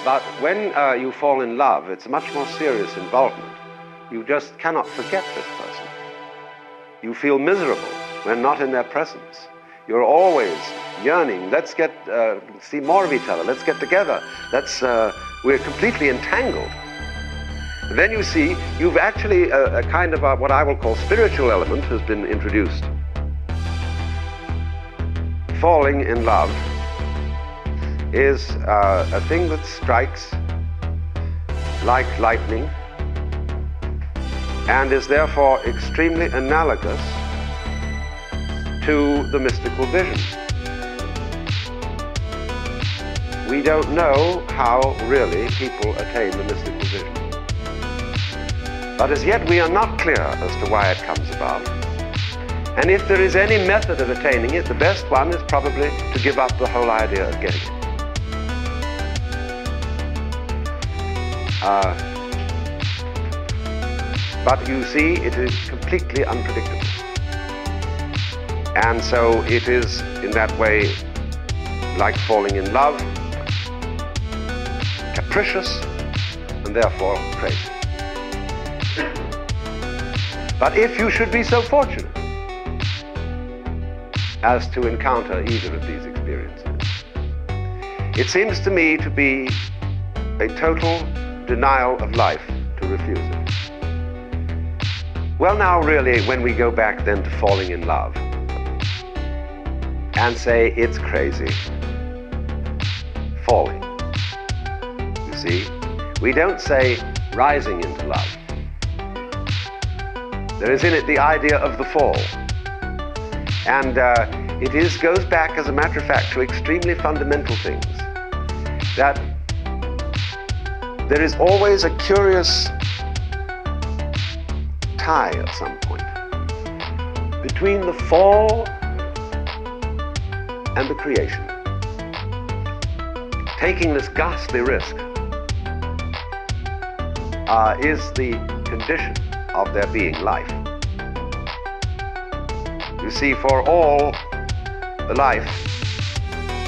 But when you fall in love, it's a much more serious involvement. You just cannot forget this person. You feel miserable when not in their presence. You're always yearning, let's see more of each other, let's get together, we're completely entangled. Then you see, you've actually, a kind of what I will call spiritual element has been introduced. Falling in love is a thing that strikes like lightning and is therefore extremely analogous to the mystical vision. We don't know how really people attain the mystical vision. But as yet we are not clear as to why it comes about. And if there is any method of attaining it, the best one is probably to give up the whole idea of getting it. But you see, it is completely unpredictable. And so it is, in that way, like falling in love, capricious, and therefore crazy. But if you should be so fortunate as to encounter either of these experiences, it seems to me to be a total denial of life to refuse it. Well, now really, when we go back then to falling in love and say it's crazy, falling, you see, we don't say rising into love. There is in it the idea of the fall. And it goes back, as a matter of fact, to extremely fundamental things. That there is always a curious tie at some point between the fall and the creation. Taking this ghastly risk is the condition of there being life. You see, for all, the life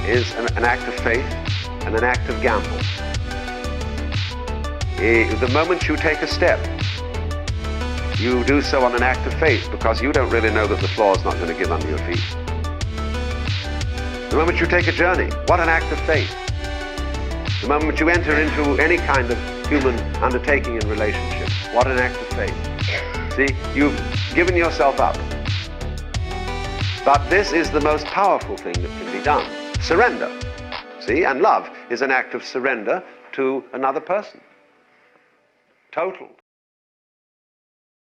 is an act of faith and an act of gamble. The moment you take a step, you do so on an act of faith because you don't really know that the floor is not going to give under your feet. The moment you take a journey, what an act of faith. The moment you enter into any kind of human undertaking and relationship, what an act of faith. See, you've given yourself up. But this is the most powerful thing that can be done. Surrender. See, and love is an act of surrender to another person. Total.